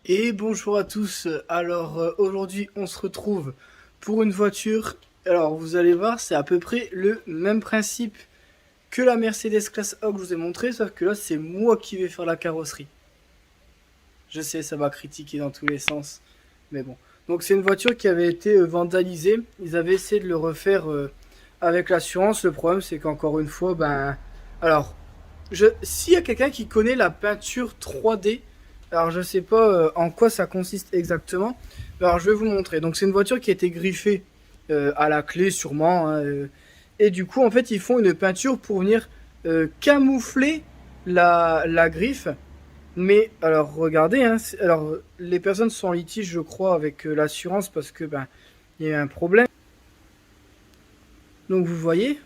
Et bonjour à tous. Alors aujourd'hui on se retrouve pour une voiture. Alors vous allez voir, c'est à peu près le même principe que la Mercedes Classe A que je vous ai montré, sauf que là c'est moi qui vais faire la carrosserie. Je sais, ça va critiquer dans tous les sens, mais bon. Donc c'est une voiture qui avait été vandalisée. Ils avaient essayé de le refaire avec l'assurance. Le problème c'est qu'encore une fois, alors s'il y a quelqu'un qui connaît la peinture 3D, alors je sais pas en quoi ça consiste exactement, mais alors je vais vous montrer. Donc c'est une voiture qui a été griffée à la clé sûrement, hein, et du coup en fait ils font une peinture pour venir camoufler la griffe. Mais alors regardez, hein, alors les personnes sont en litige je crois avec l'assurance parce que il y a eu un problème. Donc vous voyez.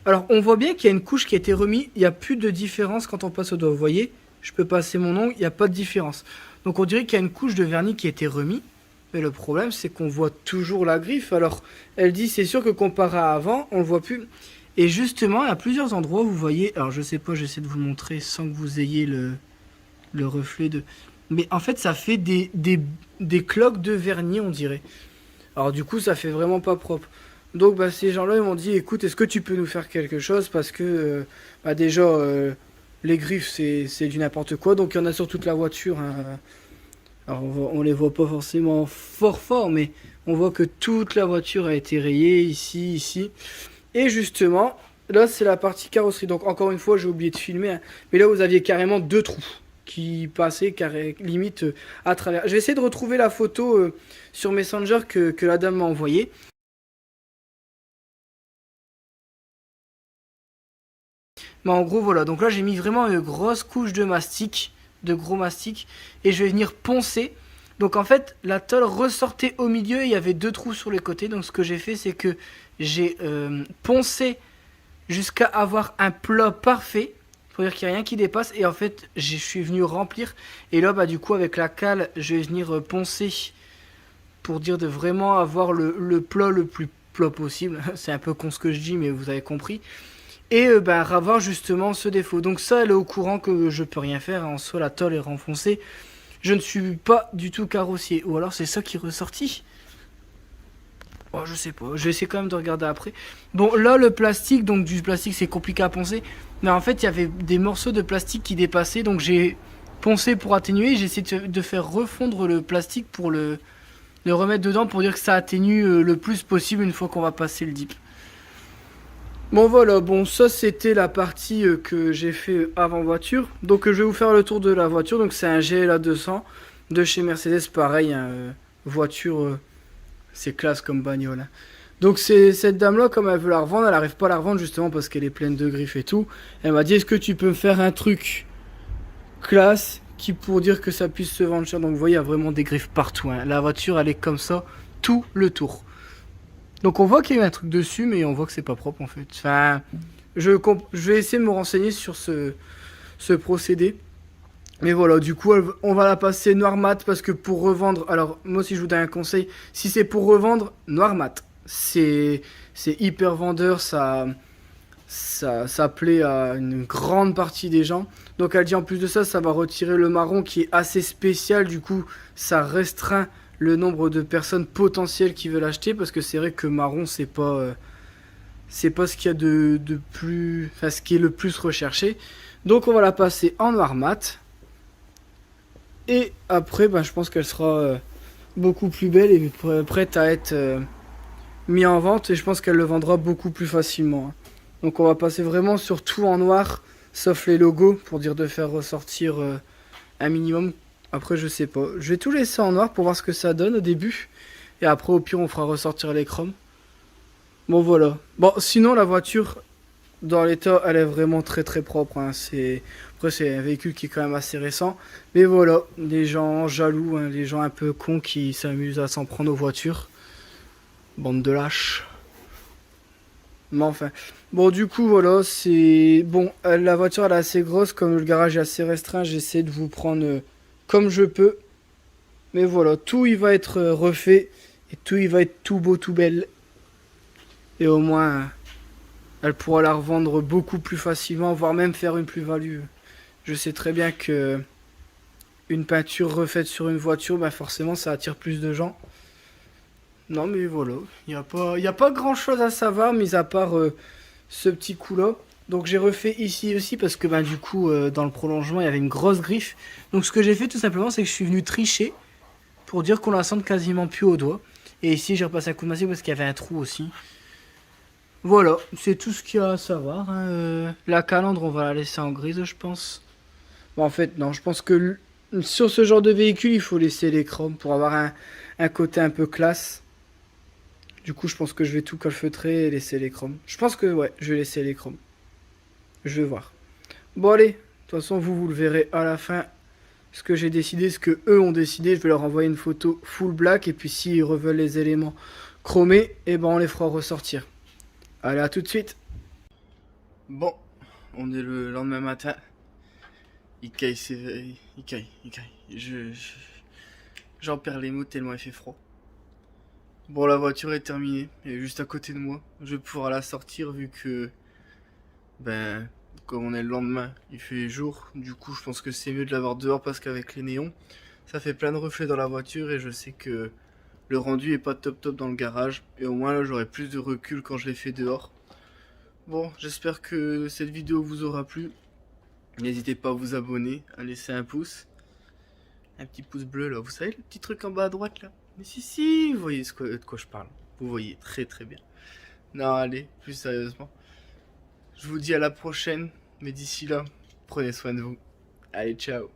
Alors, on voit bien qu'il y a une couche qui a été remise. Il n'y a plus de différence quand on passe au doigt. Vous voyez, je peux passer mon ongle, il n'y a pas de différence. Donc, on dirait qu'il y a une couche de vernis qui a été remise. Mais le problème, c'est qu'on voit toujours la griffe. Alors, elle dit, c'est sûr que comparé à avant, on ne le voit plus. Et justement, à plusieurs endroits, vous voyez... Alors, je sais pas, j'essaie de vous montrer sans que vous ayez le reflet de... Mais en fait, ça fait des cloques de vernis, on dirait. Alors du coup, ça fait vraiment pas propre. Donc ces gens-là, ils m'ont dit, écoute, est-ce que tu peux nous faire quelque chose? Parce que déjà, les griffes, c'est du n'importe quoi. Donc il y en a sur toute la voiture, hein. Alors on les voit pas forcément fort fort, mais on voit que toute la voiture a été rayée, ici, ici. Et justement, là, c'est la partie carrosserie. Donc encore une fois, j'ai oublié de filmer, hein. Mais là, vous aviez carrément deux trous qui passaient limite à travers. Je vais essayer de retrouver la photo sur Messenger que la dame m'a envoyée. Mais en gros, voilà. Donc là, j'ai mis vraiment une grosse couche de mastic, de gros mastic, et je vais venir poncer. Donc en fait, la tôle ressortait au milieu et il y avait deux trous sur les côtés. Donc ce que j'ai fait, c'est que j'ai poncé jusqu'à avoir un plat parfait. Pour dire qu'il n'y a rien qui dépasse. Et en fait, je suis venu remplir. Et là, du coup, avec la cale, je vais venir poncer pour dire de vraiment avoir le plat le plus plat possible. C'est un peu con ce que je dis, mais vous avez compris. Et avoir justement ce défaut. Donc ça, elle est au courant que je peux rien faire. En soi, la tôle est renfoncée. Je ne suis pas du tout carrossier. Ou alors c'est ça qui est ressorti. Oh, je sais pas. Je vais essayer quand même de regarder après. Bon, là, le plastique, donc du plastique, c'est compliqué à poncer. Mais en fait, il y avait des morceaux de plastique qui dépassaient. Donc j'ai poncé pour atténuer. J'ai essayé de faire refondre le plastique pour le remettre dedans pour dire que ça atténue le plus possible une fois qu'on va passer le dip. Bon voilà, bon ça c'était la partie que j'ai fait avant voiture. Donc je vais vous faire le tour de la voiture. Donc c'est un GLA 200 de chez Mercedes, pareil, hein, voiture, c'est classe comme bagnole, hein. Donc c'est cette dame là, comme elle veut la revendre, elle arrive pas à la revendre justement parce qu'elle est pleine de griffes et tout. Elle m'a dit, est-ce que tu peux me faire un truc classe qui pour dire que ça puisse se vendre cher. Donc vous voyez, il y a vraiment des griffes partout, hein. La voiture elle est comme ça tout le tour. Donc on voit qu'il y a eu un truc dessus, mais on voit que c'est pas propre en fait. Enfin, je vais essayer de me renseigner sur ce procédé. Mais voilà, du coup, on va la passer noir mat parce que pour revendre, alors moi si je vous donne un conseil, si c'est pour revendre, noir mat. C'est hyper vendeur, ça plaît à une grande partie des gens. Donc elle dit en plus de ça, ça va retirer le marron qui est assez spécial, du coup ça restreint le nombre de personnes potentielles qui veulent acheter parce que c'est vrai que marron c'est pas ce qu'il y a de plus, enfin ce qui est le plus recherché. Donc on va la passer en noir mat et après je pense qu'elle sera beaucoup plus belle et prête à être mise en vente et je pense qu'elle le vendra beaucoup plus facilement, hein. Donc on va passer vraiment sur tout en noir sauf les logos pour dire de faire ressortir un minimum. Après, je sais pas. Je vais tout laisser en noir pour voir ce que ça donne au début. Et après, au pire, on fera ressortir les chromes. Bon, voilà. Bon, sinon, la voiture, dans l'état, elle est vraiment très très propre, hein. Après, c'est un véhicule qui est quand même assez récent. Mais voilà, les gens jaloux, hein, les gens un peu cons qui s'amusent à s'en prendre aux voitures. Bande de lâches. Mais enfin. Bon, du coup, voilà, c'est... Bon, la voiture, elle est assez grosse. Comme le garage est assez restreint, j'essaie de vous prendre comme je peux. Mais voilà, tout il va être refait. Et tout il va être tout beau, tout belle. Et au moins, elle pourra la revendre beaucoup plus facilement, voire même faire une plus-value. Je sais très bien que une peinture refaite sur une voiture, bah forcément ça attire plus de gens. Non mais voilà, y a pas grand chose à savoir, mis à part ce petit coup là. Donc j'ai refait ici aussi parce que bah, du coup dans le prolongement il y avait une grosse griffe. Donc ce que j'ai fait tout simplement c'est que je suis venu tricher pour dire qu'on la sente quasiment plus au doigt. Et ici j'ai repassé un coup de mastic parce qu'il y avait un trou aussi. Voilà, c'est tout ce qu'il y a à savoir, hein. La calandre on va la laisser en grise je pense. Bon en fait non, je pense que sur ce genre de véhicule il faut laisser les chromes pour avoir un côté un peu classe. Du coup je pense que je vais tout calfeutrer et laisser les chromes. Je pense que ouais, je vais laisser les chromes. Je vais voir. Bon allez, de toute façon vous le verrez à la fin. Ce que j'ai décidé, ce que eux ont décidé, je vais leur envoyer une photo full black. Et puis s'ils reveulent les éléments chromés, et ben on les fera ressortir. Allez, à tout de suite. Bon, on est le lendemain matin. Il caille, il caille. J'en perds les mots tellement il fait froid. Bon, la voiture est terminée, elle est juste à côté de moi. Je vais pouvoir la sortir vu que, ben, comme on est le lendemain, il fait jour. Du coup, je pense que c'est mieux de l'avoir dehors parce qu'avec les néons, ça fait plein de reflets dans la voiture et je sais que le rendu est pas top dans le garage. Et au moins là, j'aurai plus de recul quand je l'ai fait dehors. Bon, j'espère que cette vidéo vous aura plu. N'hésitez pas à vous abonner, à laisser un pouce. Un petit pouce bleu là, vous savez le petit truc en bas à droite là. Mais si, vous voyez de quoi je parle. Vous voyez très bien. Non, allez, plus sérieusement. Je vous dis à la prochaine, mais d'ici là, prenez soin de vous. Allez, ciao.